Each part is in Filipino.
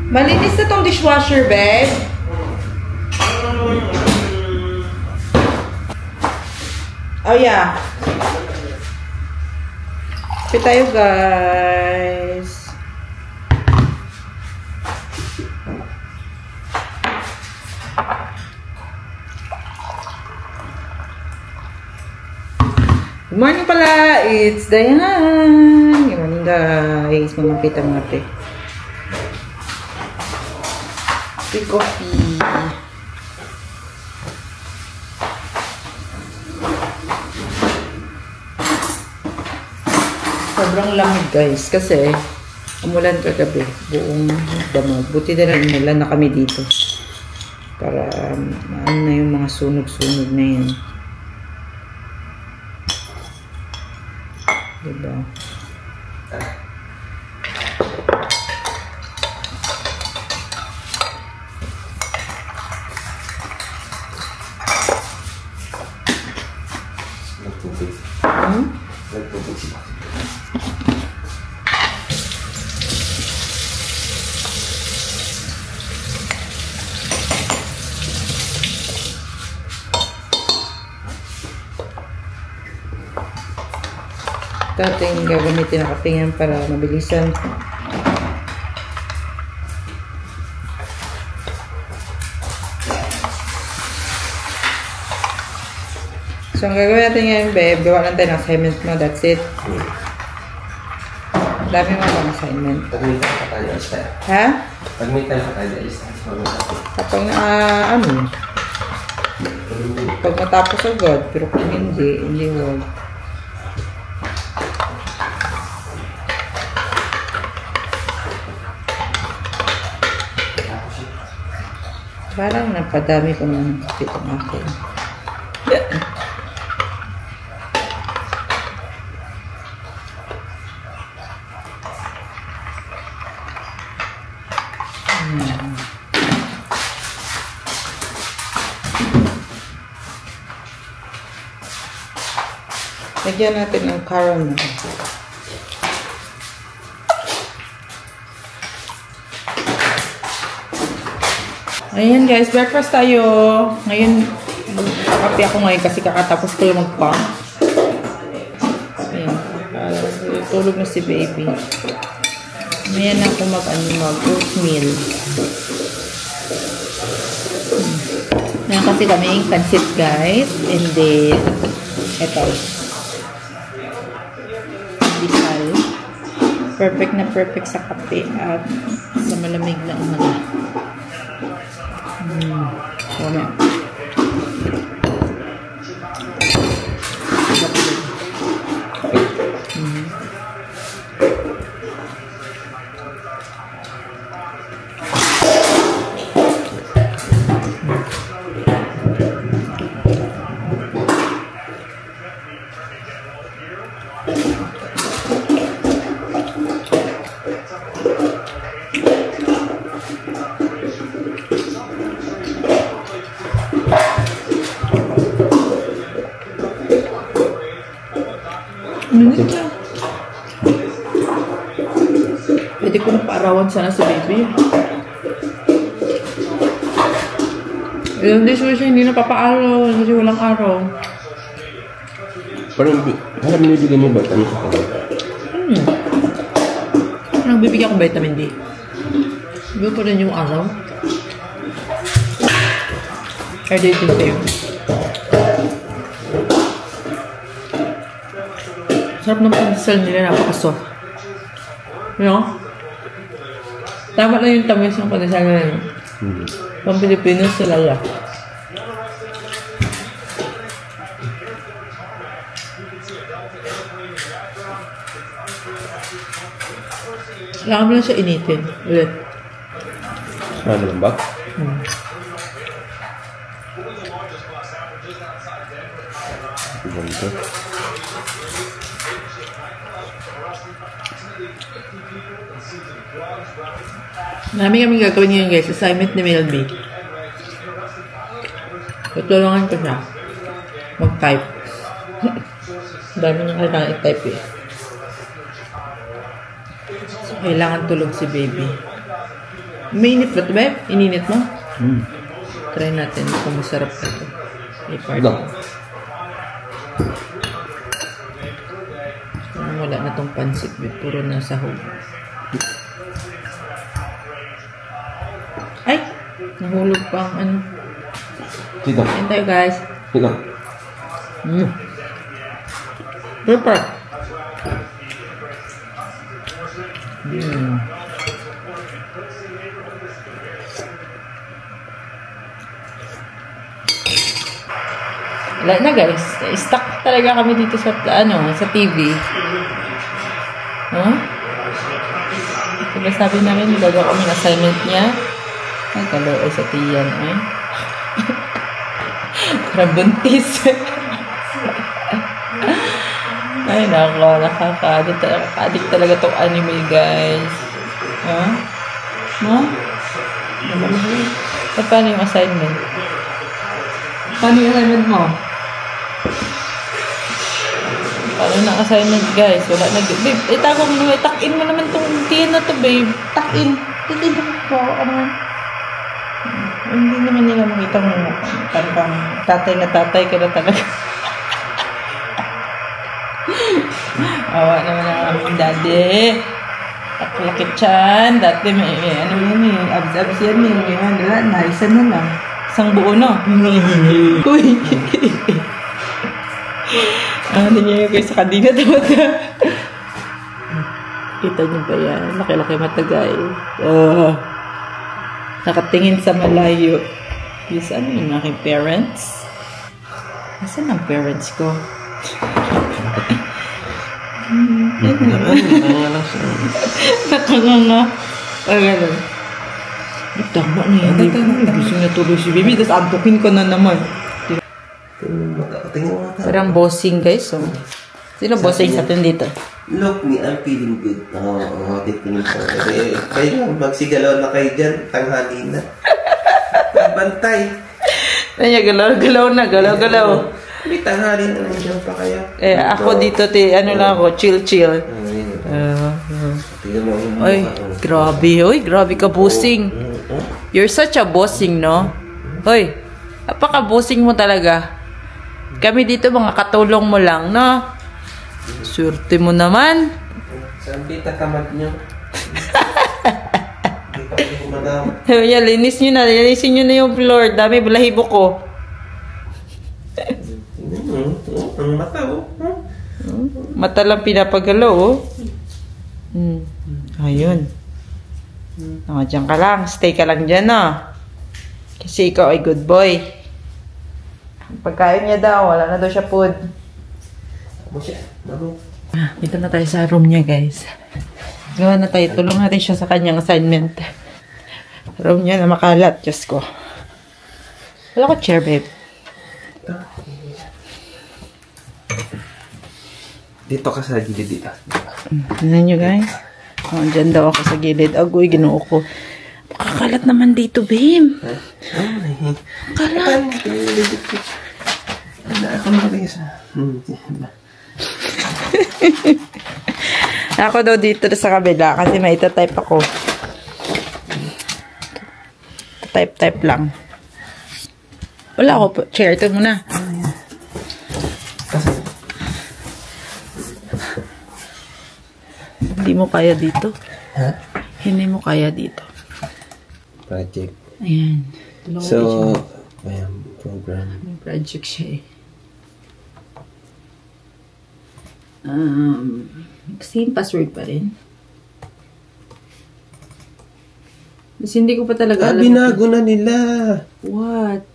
Malinis na tong dishwasher, babe. Oh, yeah. Okay tayo, guys. Good morning pala. It's Dayan. Good morning, guys. Mamapita mga pe. Free coffee. Sobrang lamig, guys, kasi umulan kagabi. Buong damag. Buti na lang umulan na kami dito. Para ano na yung mga sunog-sunog na yan. Diba? Ito ating gagamitin na kapingan para mabilisan. So, ang gagawin natin ngayon, babe, gawa lang tayo ng assignment mo. That's it. Dami mo bang assignment. Pag may time pa tayo, isa. Ha? Pag may time pa tayo, isa. Kapag ano? Pag matapos agad, pero kung hindi wag. Parang napadami ko ng pitong akin. Lagyan natin ng caramel. Ayan, guys, breakfast tayo. Ngayon, magkakape ako ngayon kasi kakatapos ko lang magpang. Ayan, tulog na si baby. Ayan ako mag-oatmeal. Ayan kasi kami yung pancit, guys. And then, eto. Bisal. Perfect na perfect sa kape at sa malamig na umaga. Wala. Pwede ko na paarawan sana si baby. Yung dishwasher hindi na papaaraw kasi walang araw. Parang, alam mo bibigyan mo vitamin sa kanya? Parang bibigyan ko vitamin D. Iba pa rin yung araw. I did the same. Sarap ng pandesal nila, napaka-soft. You know? Tama lang yung tamis ng pandesal nila. Pang Pilipinas talaga. Kailangan mo lang siya initin. Ulit. Ano lang ba? Ganito. Marami kami gagawin ngayon guys. Assignment ni Melby. Tutulungan ko siya. Mag-type. Dami niya kailangan i-type eh. So, kailangan tulog si baby. Mainit ba ito, babe? Ininit mo? Try natin kung masarap na ito. I-party. Wala na tong pansit, babe. Puro na sahog. Ay! Nahulog pa ang ano. Dito. Yan tayo, guys. Dito. Super! Wala na guys. Stuck talaga kami dito sa sa TV. Huh? Diba sabi namin gagawa kami ng assignment niya? Ay, kaloy sa tiyan ay. Parang buntis. Ay, nako, nakaka-addict talaga tong anime, guys. Ha? No? So, paano yung assignment? Paano yung assignment mo? Paano na assignment, guys? Wala na. Babe, itago mo naman. Tuck-in mo naman tong tiyan na to, babe. Tuck-in. Hindi mo. Hindi naman nila makita mo. Parang tatay na tatay ka na talaga. Awa naman ang aming daddy. At lakit yan. Dati may, ano yun eh, abs-abs yan eh. Wala na, isa na lang. Isang buo no. Uy! Hindi niya kayo sa kadina talaga. Kita niyo ba yan? Laki-laki mata guys. Nakatingin sa malayo. Yes, ano yung aking parents? Nasaan ang parents ko? Nakanganga. Ay, gano'n. Tama na yun. Gusto na tuloy si baby. Tapos antukin ko na naman. Parang bossing guys. So. Sino bossing sa atin dito? Look me, I'm feeling good. Oo, titingin ko. Kayo, magsigalaw na kayo dyan. Tanghali na. Bantay. Ay, galaw na. Galaw. May tanghali na nandiyan pa kayo. Eh, ako dito, ano lang ako, chill. Ay, grabe. Oy, grabe ka bossing. You're such a bossing, no? Hoy, napaka-bossing mo talaga. Kami dito, mga katulong mo lang, no? Swerte mo naman. Sabi, tatamad nyo. Yan, linisin nyo na yung floor. Dami balahibo ko. Ang mata, oh. Mata lang pinapagalaw, oh. Ayun. Diyan ka lang. Stay ka lang dyan, no? Kasi ikaw ay good boy. Pagkain niya daw, wala na daw siya food. Dito na tayo sa room niya, guys. Gawa na tayo. Tulong natin siya sa kanyang assignment. Room niya na makalat. Diyos ko. Wala ko chair, babe. Dito ka sa gilid dito. Tignan nyo, guys. Oh, dyan daw ako sa gilid. Agoy, ginoo ko. Makakalat naman dito, babe. Kalat. Ako na kayo sa... Ako daw dito sa kabila kasi may itatype ako. Type lang. Wala ako po. Chair. Ito muna. Hindi mo kaya dito. Ha? Hindi mo kaya dito. Project. Ayan. So, ayan, program. May project siya eh. Same password pa rin. Kasi hindi ko pa talaga alam. Binago na nila. What?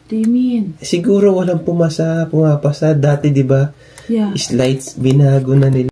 What do you mean? Siguro walang pumapasa. Dati, di ba? Yeah. Slides, binago na nila.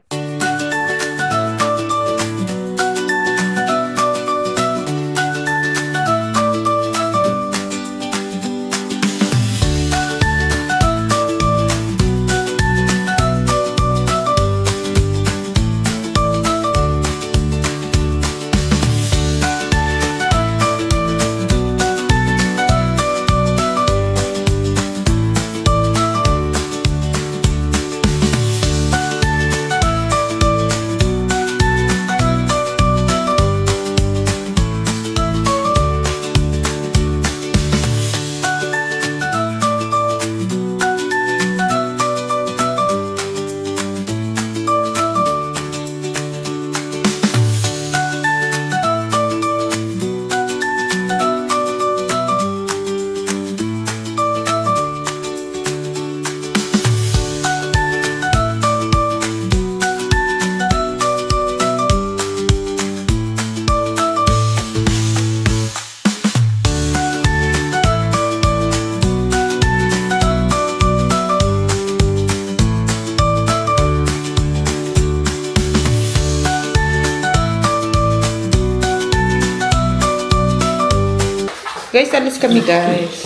Guys, alis kami guys.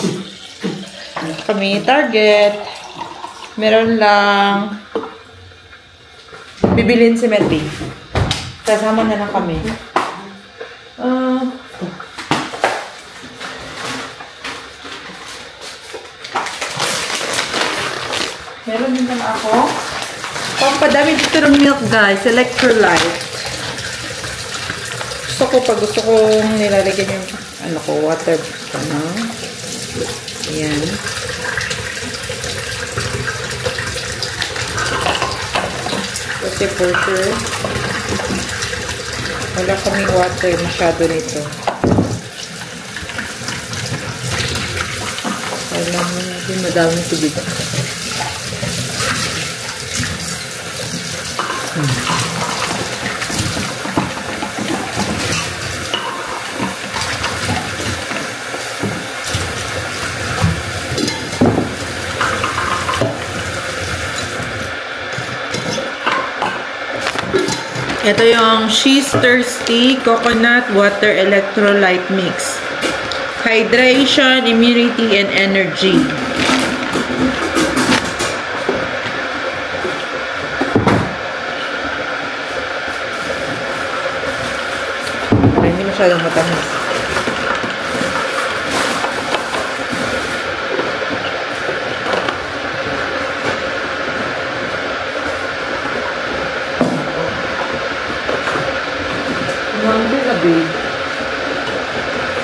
Kami Target. Meron lang bibilin si Melby. Kasama na lang kami. Meron din lang ako. Pampadami dito ng milk guys. Electrolyte. Gusto kong nilalagyan yung ano ko, water. Ano? Ayan. Kasi for sure, wala kaming water masyado nito. Alam mo natin madami tubig. Ito yung She's Thirsty Coconut Water Electrolyte Mix. Hydration, immunity, and energy. Hindi masyadong matamis. Hungry na, babe.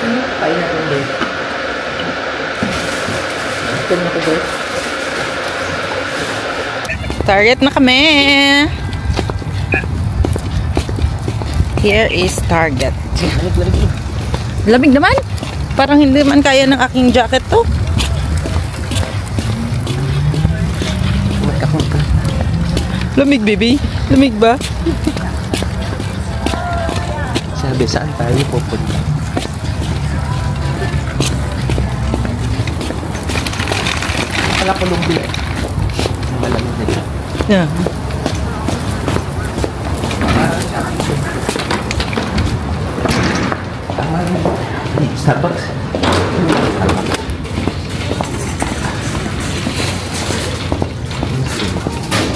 Ano kain natin, babe? Ito na ko, babe. Target na kami! Here is Target. Lamig naman! Parang hindi man kaya ng aking jacket to. Lamig, baby. Lamig ba? Sabi, saan tayo pupunta? Wala ko lumbi eh. Malamig nila. Yeah. Starbucks.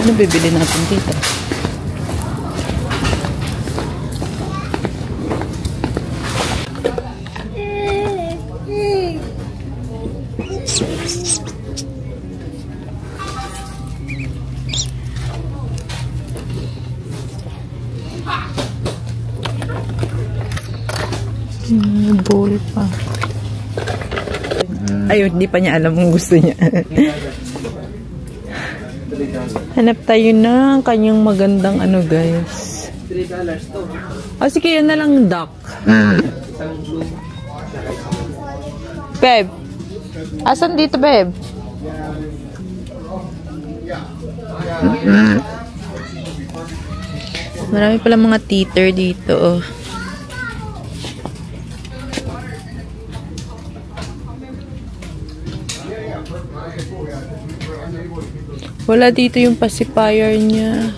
Ano bibili natin dito? Bowl pa. Ayun, hindi pa niya alam kung gusto niya. Hanap tayo ng kanyang magandang ano, guys. $3 to. O, sige, yun na lang, duck. Babe. Asan dito, babe? Marami pala mga teeter dito, oh. Wala dito yung pacifier niya.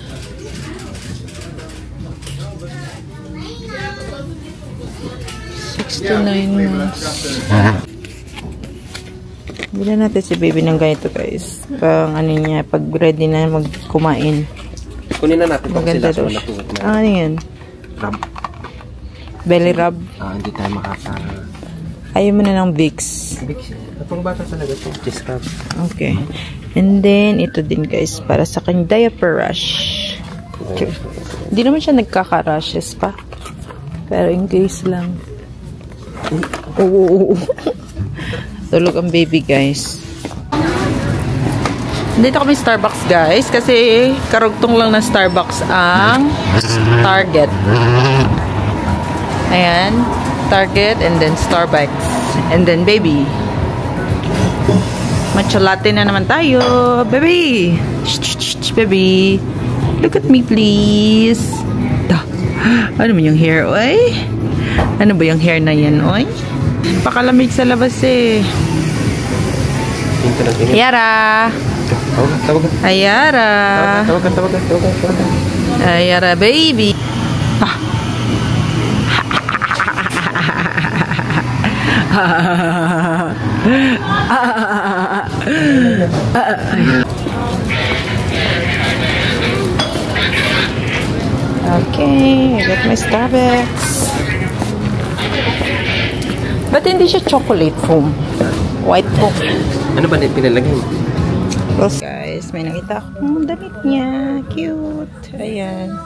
$6 to $9 months. Bilan natin si baby ng ganito, guys. Pang ano niya, pag ready na magkumain. Kunin na natin. Maganda daw. Ano yan? Rub. Belly rub. Hindi tayo makaka... Ayaw mo na ng Vicks. Vicks. Kapang bata talaga ito. Just rub. Okay. And then, ito din, guys. Para sa kanyang diaper rush. Hindi naman siya nagkaka-rushes pa. Pero in case lang. Oo. Tulog ang baby, guys. Dito kami Starbucks, guys. Kasi karugtong lang ng Starbucks ang Target. Ayan. Target and then Starbucks. And then baby. Matcha latte na naman tayo. Baby. Shh, baby. Look at me, please. Ano mo yung hair, oy? Ano ba yung hair na yan, oy? Pakalamig sa labas eh. Ayara. Ayara. Ayara, baby. Okay, I got my Starbucks. Ba't hindi siya chocolate foam? White foam. Ano ba din pinalagay mo? Guys, may nakita akong damit niya. Cute. Ayan.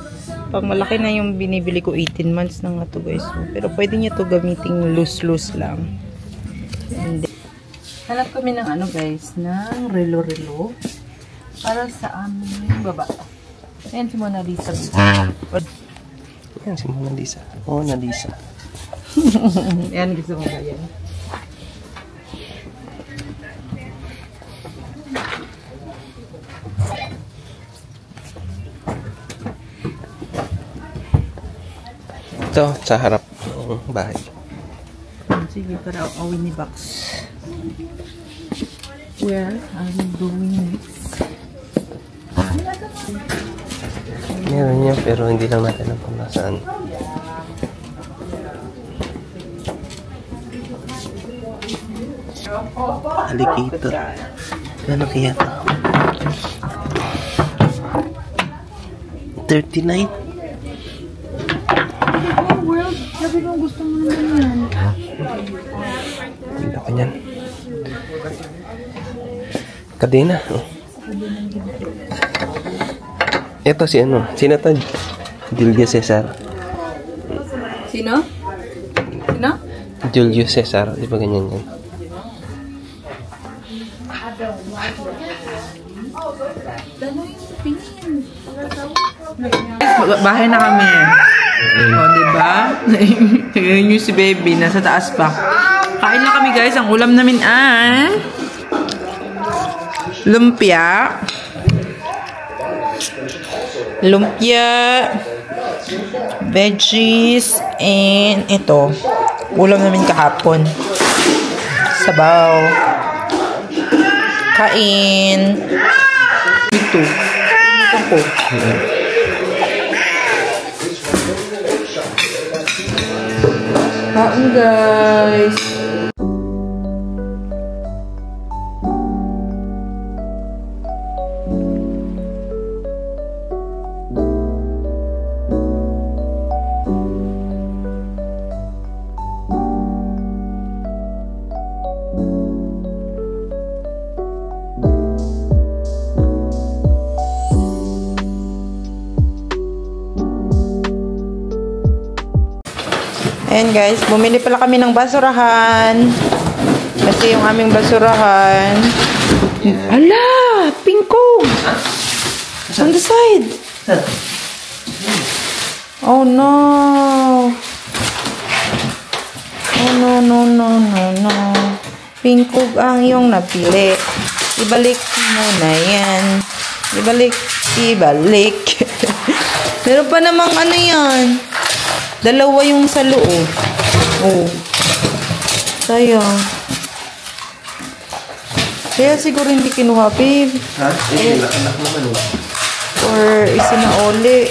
Pag malaki na yung binibili ko, 18 months na nga to guys. So, pero pwede niya to gamiting loose-loose lang. And then, hanap kami ng ano guys, ng relo-relo. Para sa aming baba. Ayan si Mona Lisa. Ayan si Mona Lisa. Mona Lisa. Ayan, gusto mo ba yan? Ito, sa harap ng bahay. Sige, para awin ni Box. Where are we going next? Meron niya, pero hindi lang natin alam kung nasaan. Alligator. Ano kaya ito? 39? World, sabi mo gusto mo naman yan. Hindi ko niyan. Kadena. Ito si ano? Sino ito? Julio Cesar. Sino? Sino? Julio Cesar. Di ba ganyan yan? Bahay na kami. O, diba? Yun yung si baby. Nasa taas pa. Kain na kami guys. Ang ulam namin ay lumpia. Lumpia. Veggies. And ito. Ulam namin kahapon. Sabaw. Kain. Ito. Ito po. Kain guys. Ayan guys, bumili pala kami ng basurahan. Kasi yung aming basurahan. Ala! Pingkog! On the side! Oh no! Oh no, no, no, no, no. Pingkog ang iyong napili. Ibalik mo na yan. Ibalik. Meron pa namang ano yan. Dalawa yung sa loob. Oh. Sayang. Kaya siguro hindi kinuha, babe. Ha? Eh, anak naman eh. Or isinauli.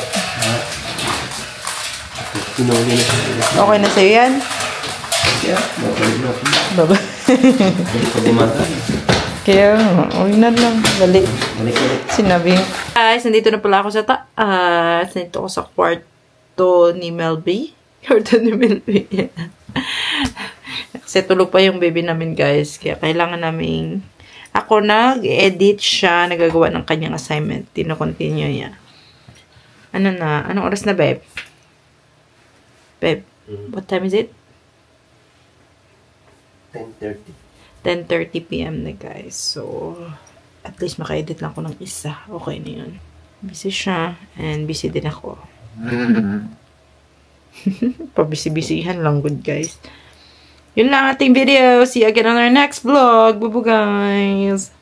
Sinuli na siya. Okay na sa'yo yan? Yeah, babalik na. Baba. Pwede mata. Kaya, huwag na lang. Balik. Balik. Sinabi. Guys, nandito na pala ako sa taas. Nandito ako sa kwarto ni Melby. Kwarto ni Melby. Kasi tulog pa yung baby namin, guys. Kaya kailangan naming... Ako nag-edit siya. Nagagawa ng kanyang assignment. Tino-continue niya. Ano na? Anong oras na, babe? Babe, what time is it? 10:30. 10:30 p.m. na, guys. So, at least maka-edit lang ko ng isa. Okay na yun. Busy siya. And busy din ako. Pabisi-bisihan lang, good guys. Yun lang ating video. See you again on our next vlog. Bye-bye, guys.